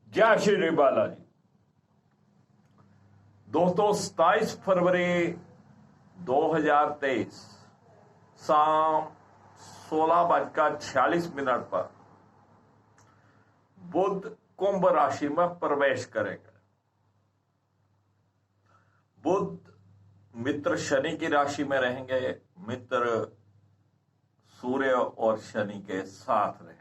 जय श्री बालाजी। दोस्तों, 27 फरवरी 2023 शाम 16:46 पर बुध कुंभ राशि में प्रवेश करेंगे। बुध मित्र शनि की राशि में रहेंगे। मित्र सूर्य और शनि के साथ रहेंगे।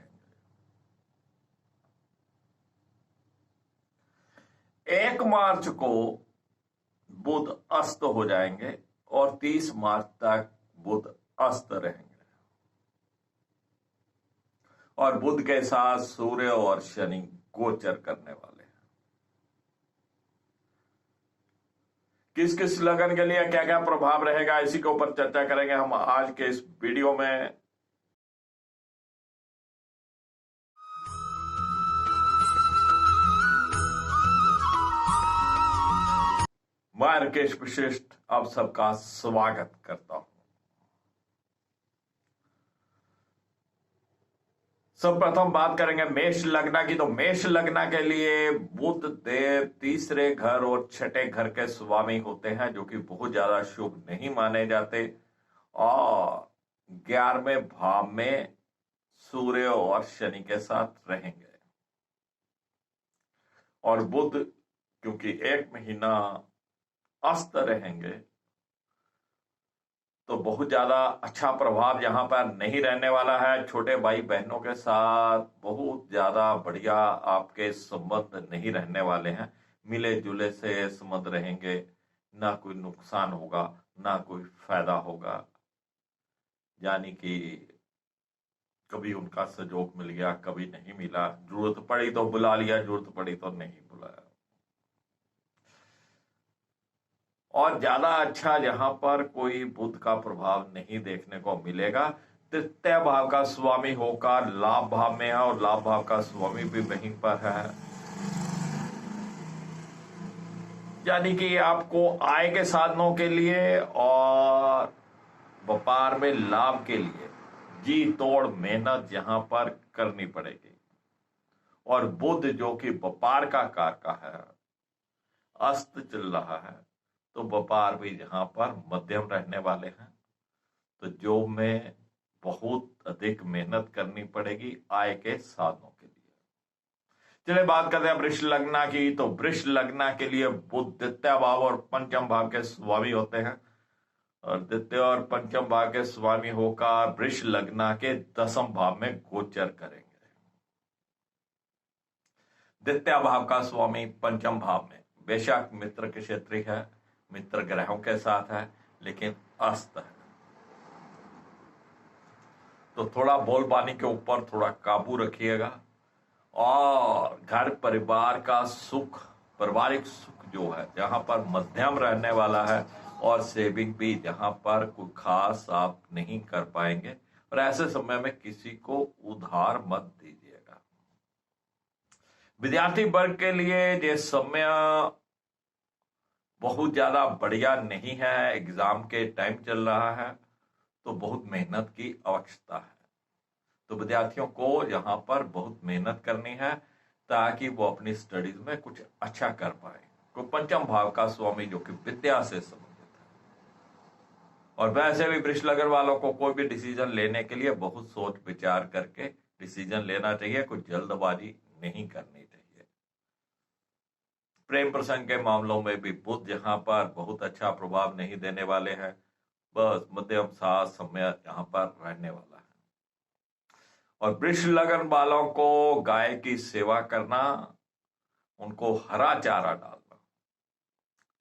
1 मार्च को बुध अस्त हो जाएंगे और 30 मार्च तक बुध अस्त रहेंगे। और बुध के साथ सूर्य और शनि गोचर करने वाले हैं। किस किस लगन के लिए क्या क्या प्रभाव रहेगा, इसी के ऊपर चर्चा करेंगे हम आज के इस वीडियो में। मैं राकेश विशिष्ट आप सबका स्वागत करता हूं। सर्वप्रथम बात करेंगे मेष लग्न की। तो मेष लग्न के लिए बुध देव तीसरे घर और छठे घर के स्वामी होते हैं, जो कि बहुत ज्यादा शुभ नहीं माने जाते। और 11वें भाव में सूर्य और शनि के साथ रहेंगे। और बुध क्योंकि 1 महीना अस्त रहेंगे, तो बहुत ज्यादा अच्छा प्रभाव यहां पर नहीं रहने वाला है। छोटे भाई बहनों के साथ बहुत ज्यादा बढ़िया आपके संबंध नहीं रहने वाले हैं। मिले जुले से संबंध रहेंगे, ना कोई नुकसान होगा ना कोई फायदा होगा। यानी कि कभी उनका सहयोग मिल गया, कभी नहीं मिला। जरूरत पड़ी तो बुला लिया, जरूरत पड़ी तो नहीं बुलाया। और ज्यादा अच्छा यहां पर कोई बुध का प्रभाव नहीं देखने को मिलेगा। तृतीय भाव का स्वामी होकर लाभ भाव में है और लाभ भाव का स्वामी भी वहीं पर है। यानी कि आपको आय के साधनों के लिए और व्यापार में लाभ के लिए जी तोड़ मेहनत यहां पर करनी पड़ेगी। और बुध जो कि व्यापार का कारक है, अस्त चल रहा है, तो व्यापार भी यहां पर मध्यम रहने वाले हैं। तो जॉब में बहुत अधिक मेहनत करनी पड़ेगी आय के साधनों के लिए। चलिए बात करते हैं वृष लग्न की। तो वृष लग्न के लिए बुध द्वितीय भाव और पंचम भाव के स्वामी होते हैं। और द्वितीय और पंचम भाव के स्वामी होकर वृष लग्न के 10वें भाव में गोचर करेंगे। द्वितीय भाव का स्वामी पंचम भाव में बेशक मित्र के क्षेत्रीय है, मित्र ग्रहों के साथ है, लेकिन अस्त है। तो थोड़ा बोलबानी के ऊपर थोड़ा काबू रखिएगा। और घर परिवार का सुख, पारिवारिक सुख जो है जहां पर मध्यम रहने वाला है। और सेविंग भी जहां पर कोई खास आप नहीं कर पाएंगे। और ऐसे समय में किसी को उधार मत दीजिएगा। विद्यार्थी वर्ग के लिए ये समय बहुत ज्यादा बढ़िया नहीं है। एग्जाम के टाइम चल रहा है, तो बहुत मेहनत की आवश्यकता है। तो विद्यार्थियों को यहां पर बहुत मेहनत करनी है ताकि वो अपनी स्टडीज में कुछ अच्छा कर पाए। तो पंचम भाव का स्वामी जो कि विद्या से संबंधित है। और वैसे भी वृष लग्न वालों को कोई भी डिसीजन लेने के लिए बहुत सोच विचार करके डिसीजन लेना चाहिए, कुछ जल्दबाजी नहीं करनी चाहिए। प्रेम प्रसंग के मामलों में भी बुध यहां पर बहुत अच्छा प्रभाव नहीं देने वाले हैं। बस मध्यम साथ समय यहां पर रहने वाला है। और वृष लग्न वालों को गाय की सेवा करना, उनको हरा चारा डालना,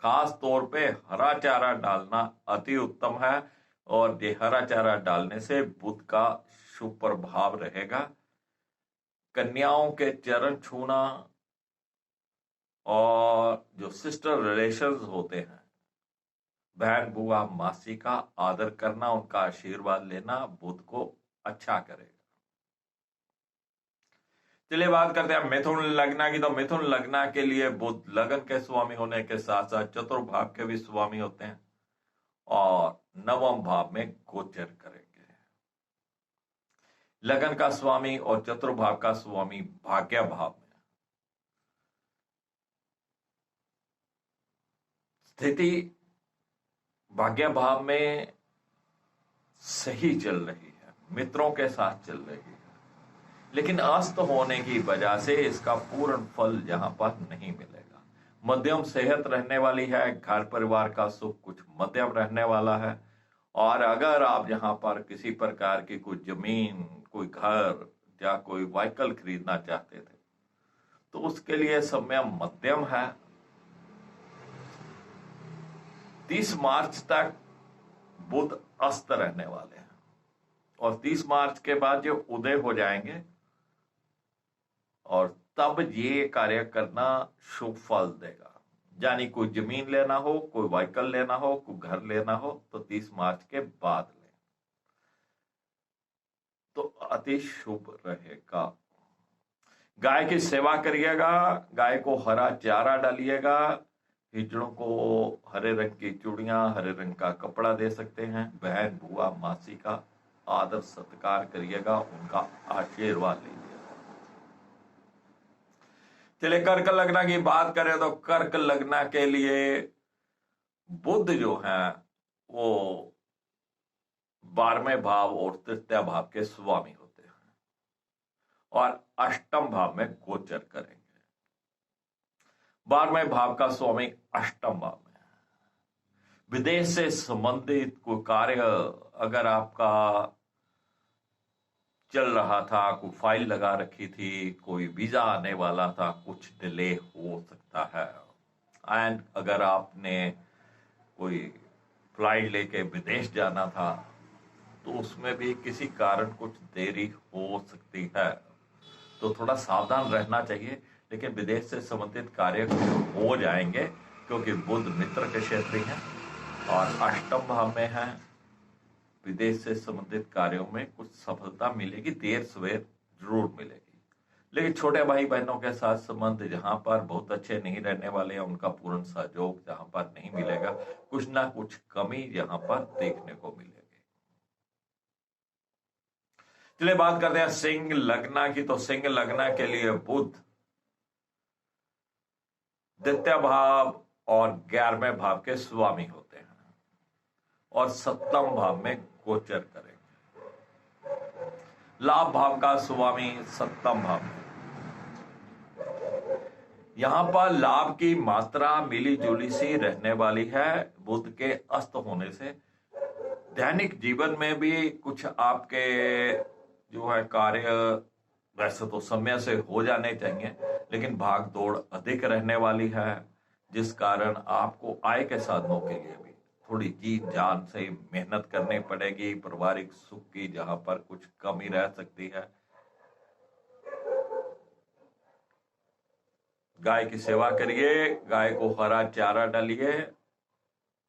खास तौर पे हरा चारा डालना अति उत्तम है। और ये हरा चारा डालने से बुध का शुभ प्रभाव रहेगा। कन्याओं के चरण छूना और जो सिस्टर रिलेशंस होते हैं, बहन बुआ मासी का आदर करना, उनका आशीर्वाद लेना बुध को अच्छा करेगा। चलिए बात करते हैं मिथुन लग्न की। तो मिथुन लग्न के लिए बुध लगन के स्वामी होने के साथ साथ चतुर्भाव के भी स्वामी होते हैं और 9वें भाव में गोचर करेंगे। लगन का स्वामी और चतुर्भाव का स्वामी भाग्य भाव में, स्थिति भाग्य भाव में सही चल रही है, मित्रों के साथ चल रही है, लेकिन अस्त होने की वजह से इसका पूर्ण फल यहां पर नहीं मिलेगा। मध्यम सेहत रहने वाली है, घर परिवार का सुख कुछ मध्यम रहने वाला है। और अगर आप यहां पर किसी प्रकार की कोई जमीन, कोई घर या कोई व्हीकल खरीदना चाहते थे तो उसके लिए समय मध्यम है। 30 मार्च तक बुध अस्त रहने वाले हैं और 30 मार्च के बाद जो उदय हो जाएंगे और तब ये कार्य करना शुभ फल देगा। यानी कोई जमीन लेना हो, कोई व्हीकल लेना हो, कोई घर लेना हो तो 30 मार्च के बाद लें तो अति शुभ रहेगा। गाय की सेवा करिएगा, गाय को हरा चारा डालिएगा, हिजड़ों को हरे रंग की चूड़ियां, हरे रंग का कपड़ा दे सकते हैं। बहन, बुआ, मासी का आदर सत्कार करिएगा, उनका आशीर्वाद लीजिएगा। चलिए कर्क लग्न की बात करें तो कर्क लग्न के लिए बुध जो है वो 12वें भाव और तृतीय भाव के स्वामी होते हैं और अष्टम भाव में गोचर करेंगे। 12वें भाव का स्वामी अष्टम भाव में है। विदेश से संबंधित कोई कार्य अगर आपका चल रहा था, कोई फाइल लगा रखी थी, कोई वीजा आने वाला था, कुछ डिले हो सकता है। एंड अगर आपने कोई फ्लाइट लेके विदेश जाना था तो उसमें भी किसी कारण कुछ देरी हो सकती है, तो थोड़ा सावधान रहना चाहिए। लेकिन विदेश से संबंधित कार्य हो जाएंगे क्योंकि बुध मित्र के क्षेत्र हैं और अष्टम भाव में है। विदेश से संबंधित कार्यों में कुछ सफलता मिलेगी, देर सवेर जरूर मिलेगी। लेकिन छोटे भाई बहनों के साथ संबंध जहां पर बहुत अच्छे नहीं रहने वाले हैं, उनका पूर्ण सहयोग जहां पर नहीं मिलेगा, कुछ ना कुछ कमी यहां पर देखने को मिलेगी। चलिए बात करते हैं सिंह लग्न की। तो सिंह लग्न के लिए बुध द्वितीय भाव और 11वें भाव के स्वामी होते हैं और 7वें भाव में गोचर करेंगे। लाभ भाव का स्वामी 7वें भाव में। यहां पर लाभ की मात्रा मिली जुली सी रहने वाली है बुध के अस्त होने से। दैनिक जीवन में भी कुछ आपके जो है कार्य वैसे तो समय से हो जाने चाहिए, लेकिन भाग दौड़ अधिक रहने वाली है, जिस कारण आपको आय के साधनों के लिए भी थोड़ी जी जान से मेहनत करनी पड़ेगी। पारिवारिक सुख की जहां पर कुछ कमी रह सकती है। गाय की सेवा करिए, गाय को हरा चारा डालिए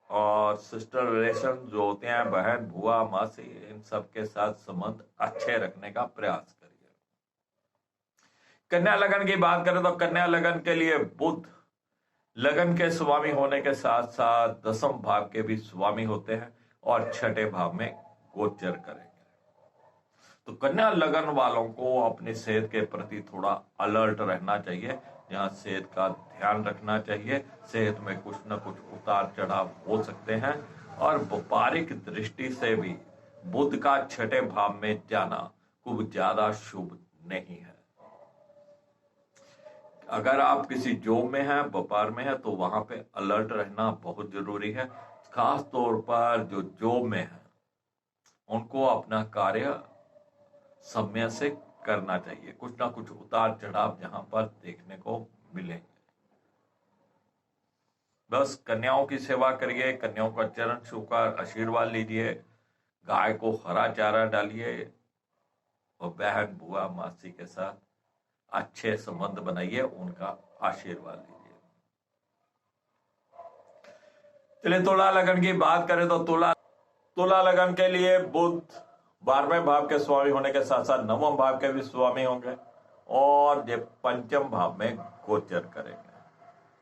और सिस्टर रिलेशन जो होते हैं, बहन, बुआ, मासी, इन सब के साथ संबंध अच्छे रखने का प्रयास करिए। कन्या लगन की बात करें तो कन्या लगन के लिए बुध लगन के स्वामी होने के साथ साथ 10वें भाव के भी स्वामी होते हैं और 6ठे भाव में गोचर करेंगे। तो कन्या लगन वालों को अपनी सेहत के प्रति थोड़ा अलर्ट रहना चाहिए, यहाँ सेहत का ध्यान रखना चाहिए। सेहत में कुछ न कुछ उतार चढ़ाव हो सकते हैं और व्यापारिक दृष्टि से भी बुध का 6ठे भाव में जाना खूब ज्यादा शुभ नहीं है। अगर आप किसी जॉब में हैं, व्यापार में है, तो वहां पे अलर्ट रहना बहुत जरूरी है। खास तौर पर जो जॉब में है उनको अपना कार्य समय से करना चाहिए। कुछ ना कुछ उतार चढ़ाव यहां पर देखने को मिलेंगे। बस कन्याओं की सेवा करिए, कन्याओं का चरण छूकर आशीर्वाद लीजिए, गाय को हरा चारा डालिए और बहन, बुआ, मासी के साथ अच्छे संबंध बनाइए, उनका आशीर्वाद लीजिए। चलिए तुला लगन की बात करें तो तुला लगन के लिए बुध 12वें भाव के स्वामी होने के साथ साथ 9वें भाव के भी स्वामी होंगे और ये 5वें भाव में गोचर करेंगे।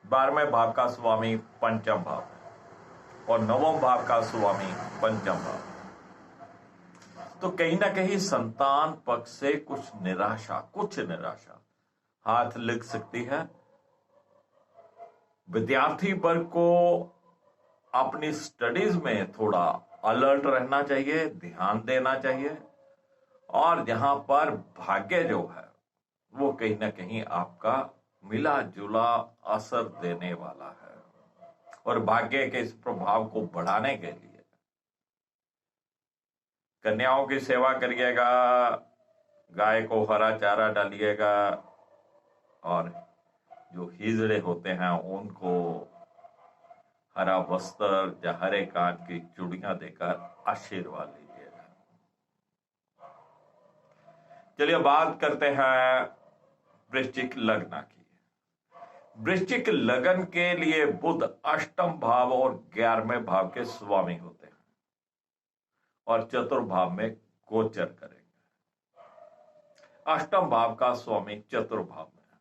12वें भाव का स्वामी 5वें भाव में और 9वें भाव का स्वामी 5वें भाव। तो कहीं ना कहीं संतान पक्ष से कुछ निराशा हाथ लग सकती है। विद्यार्थी वर्ग को अपनी स्टडीज में थोड़ा अलर्ट रहना चाहिए, ध्यान देना चाहिए। और जहां पर भाग्य जो है वो कहीं ना कहीं आपका मिला जुला असर देने वाला है। और भाग्य के इस प्रभाव को बढ़ाने के लिए कन्याओं की सेवा करिएगा, गाय को हरा चारा डालिएगा, और जो हिजड़े होते हैं उनको हरा वस्त्र या हरे कान की चूड़ियां देकर आशीर्वाद लीजिएगा। चलिए बात करते हैं वृश्चिक लग्न की। वृश्चिक लग्न के लिए बुध अष्टम भाव और 11वें भाव के स्वामी होते हैं और चतुर्भाव में गोचर करेंगे। अष्टम भाव का स्वामी चतुर्भाव में है,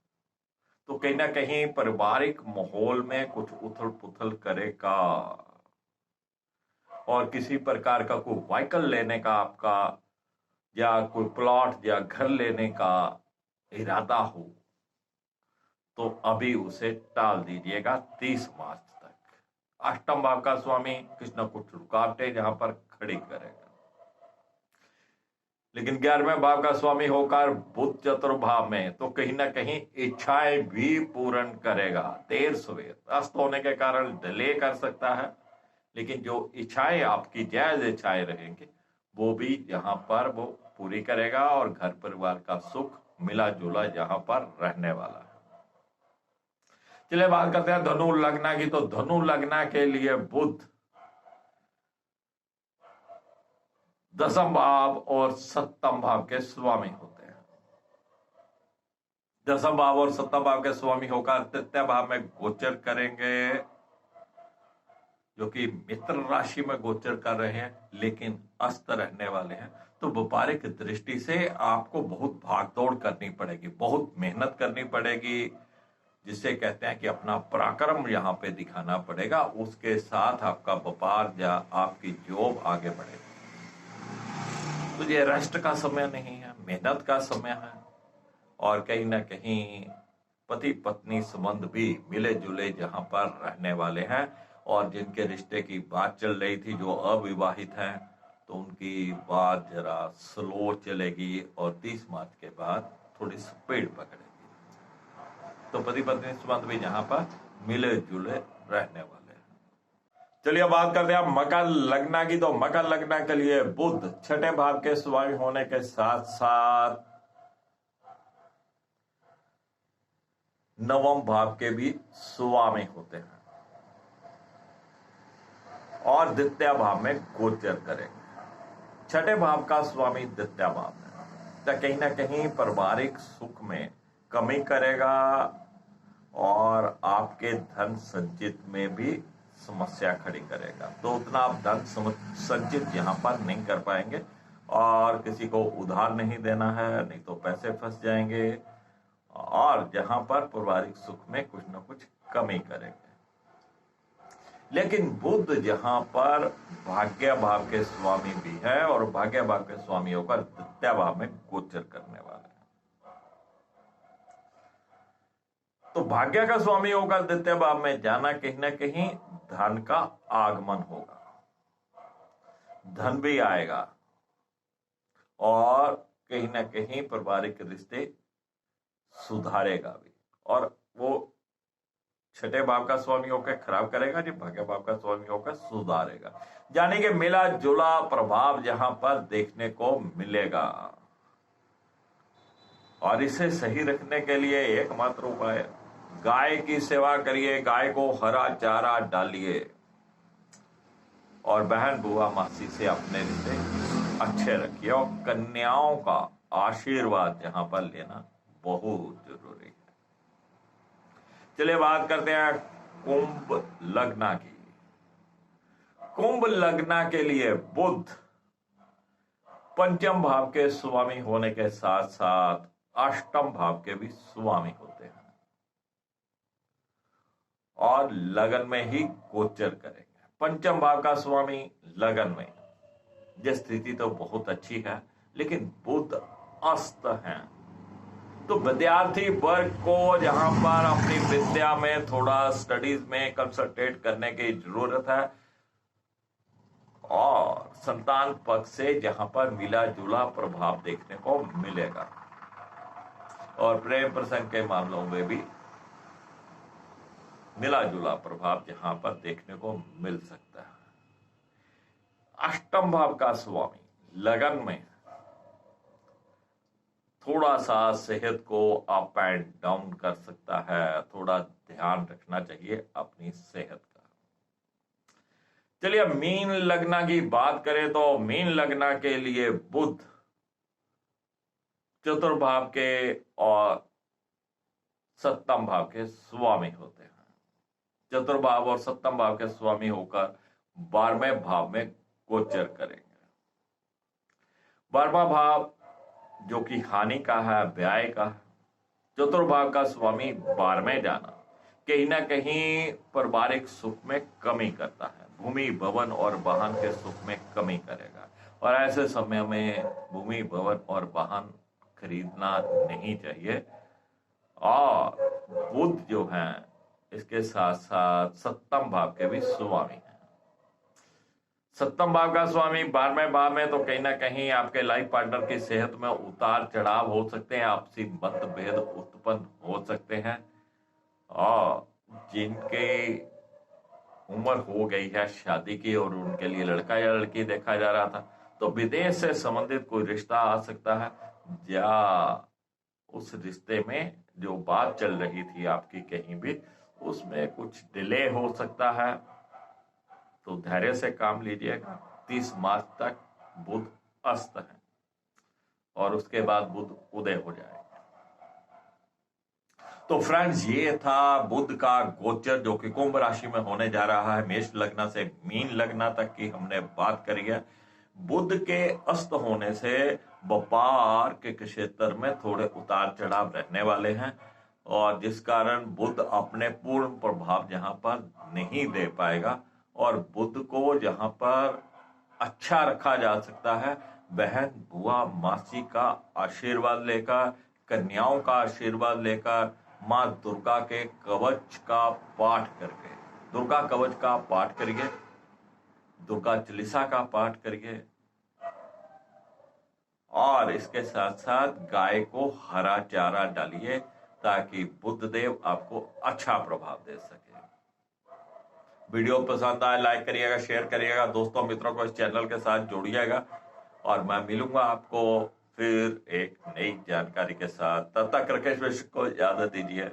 तो कहीं ना कहीं पारिवारिक माहौल में कुछ उथल पुथल करेगा और किसी प्रकार का कोई व्हीकल लेने का आपका या कोई प्लॉट या घर लेने का इरादा हो तो अभी उसे टाल दीजिएगा 30 मार्च तक। अष्टम भाव का स्वामी कुछ न कुछ रुकावटें जहां पर खड़ी करेगा, लेकिन 11वें भाव का स्वामी होकर बुध चतुर्भाव में तो कहीं ना कहीं इच्छाएं भी पूर्ण करेगा। देर सवेर अस्त होने के कारण डिले कर सकता है, लेकिन जो इच्छाएं आपकी जायज इच्छाएं रहेंगी वो भी यहां पर वो पूरी करेगा और घर परिवार का सुख मिला जुला यहां पर रहने वाला है। चलिए बात करते हैं धनु लग्न की। तो धनु लग्न के लिए बुध दसम भाव और सप्तम भाव के स्वामी होते हैं। दसम भाव और सप्तम भाव के स्वामी होकर तृतीय भाव में गोचर करेंगे, जो कि मित्र राशि में गोचर कर रहे हैं लेकिन अस्त रहने वाले हैं। तो व्यापारिक दृष्टि से आपको बहुत भागदौड़ करनी पड़ेगी, बहुत मेहनत करनी पड़ेगी, जिसे कहते हैं कि अपना पराक्रम यहाँ पे दिखाना पड़ेगा। उसके साथ आपका व्यापार या आपकी जॉब आगे बढ़ेगी। तो ये रेस्ट का समय नहीं है, मेहनत का समय है। और कहीं ना कहीं पति पत्नी संबंध भी मिले जुले जहां पर रहने वाले हैं। और जिनके रिश्ते की बात चल रही थी, जो अविवाहित हैं, तो उनकी बात जरा स्लो चलेगी और 30 मार्च के बाद थोड़ी स्पीड पकड़ेगी। तो पति पत्नी संबंध भी जहां पर मिले जुले रहने वाले हैं। चलिए बात करते हैं मकर लग्न की। तो मकर लग्न के लिए बुध छठे भाव के स्वामी होने के साथ साथ नवम भाव के भी स्वामी होते हैं और द्वितीय भाव में गोचर करेंगे। छठे भाव का स्वामी द्वितीय भाव में, तो कहीं ना कहीं पारिवारिक सुख में कमी करेगा और आपके धन संचित में भी समस्या खड़ी करेगा। तो उतना आप धन संचित यहाँ पर नहीं कर पाएंगे और किसी को उधार नहीं देना है, नहीं तो पैसे फंस जाएंगे और जहां पर पारिवारिक सुख में कुछ न कुछ कमी करेंगे। लेकिन बुध जहां पर भाग्य भाव के स्वामी भी है और भाग्य भाव के स्वामी होकर द्वितीय भाव में गोचर करने वाले हैं। तो भाग्य का स्वामी होकर द्वितीय भाव में जाना कहीं ना कहीं धन का आगमन होगा, धन भी आएगा और कहीं ना कहीं पारिवारिक रिश्ते सुधारेगा भी। और वो छठे भाव का स्वामी होकर खराब करेगा, जो भाग्य भाव का स्वामी होकर सुधारेगा। यानी कि मिला जुला प्रभाव जहां पर देखने को मिलेगा। और इसे सही रखने के लिए एकमात्र उपाय, गाय की सेवा करिए, गाय को हरा चारा डालिए और बहन बुआ मासी से अपने रिश्ते अच्छे रखिए। और कन्याओं का आशीर्वाद यहां पर लेना बहुत जरूरी है। चलिए बात करते हैं कुंभ लग्न की। कुंभ लग्न के लिए बुध पंचम भाव के स्वामी होने के साथ साथ अष्टम भाव के भी स्वामी होते हैं और लगन में ही गोचर करेंगे। पंचम भाव का स्वामी लगन में, यह स्थिति तो बहुत अच्छी है, लेकिन बुध अस्त हैं। तो विद्यार्थी वर्ग को जहां पर अपनी विद्या में थोड़ा स्टडीज में कंसंट्रेट करने की जरूरत है, और संतान पक्ष से जहां पर मिला जुला प्रभाव देखने को मिलेगा। और प्रेम प्रसंग के मामलों में भी मिला जुला प्रभाव जहां पर देखने को मिल सकता है। अष्टम भाव का स्वामी लगन में थोड़ा सा सेहत को अप एंड डाउन कर सकता है, थोड़ा ध्यान रखना चाहिए अपनी सेहत का। चलिए मीन लग्न की बात करें तो मीन लग्न के लिए बुध चतुर्भाव के और सप्तम भाव के स्वामी होते हैं। चतुर्भाव और सप्तम भाव के स्वामी होकर 12वें भाव में गोचर करेंगे। 12वां भाव जो कि हानि का है, व्यय का है। चतुर्भाव का स्वामी 12वें जाना कहीं ना कहीं पारिवारिक सुख में कमी करता है, भूमि भवन और वाहन के सुख में कमी करेगा। और ऐसे समय में भूमि भवन और वाहन खरीदना नहीं चाहिए। और बुध जो है इसके साथ साथ सप्तम भाव के भी स्वामी हैं। सप्तम भाव का स्वामी 12वें भाव में, तो कहीं ना कहीं आपके लाइफ पार्टनर की सेहत में उतार चढ़ाव हो सकते हैं, आपसी मतभेद उत्पन्न हो सकते हैं। और जिनके उम्र हो गई है शादी की और उनके लिए लड़का या लड़की देखा जा रहा था, तो विदेश से संबंधित कोई रिश्ता आ सकता है, या उस रिश्ते में जो बात चल रही थी आपकी कहीं भी, उसमें कुछ डिले हो सकता है। तो धैर्य से काम लीजिएगा। 30 मार्च तक बुध अस्त है और उसके बाद बुध उदय हो जाएगा। तो फ्रेंड्स, ये था बुध का गोचर जो कि कुंभ राशि में होने जा रहा है। मेष लग्न से मीन लग्न तक की हमने बात करी है। बुध के अस्त होने से व्यापार के क्षेत्र में थोड़े उतार चढ़ाव रहने वाले हैं, और जिस कारण बुध अपने पूर्ण प्रभाव जहां पर नहीं दे पाएगा। और बुध को जहां पर अच्छा रखा जा सकता है, बहन बुआ मासी का आशीर्वाद लेकर, कन्याओं का आशीर्वाद लेकर, माँ दुर्गा के कवच का पाठ करके, दुर्गा कवच का पाठ करिए, दुर्गा चालीसा का पाठ करिए, और इसके साथ साथ गाय को हरा चारा डालिए ताकि बुध देव आपको अच्छा प्रभाव दे सके। वीडियो पसंद आए लाइक करिएगा, शेयर करिएगा, दोस्तों मित्रों को इस चैनल के साथ जोड़िएगा। और मैं मिलूंगा आपको फिर एक नई जानकारी के साथ। तब तक राकेश मिश्र को इजाजत दीजिए।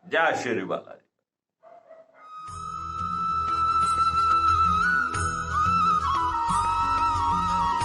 जय श्री बालाजी।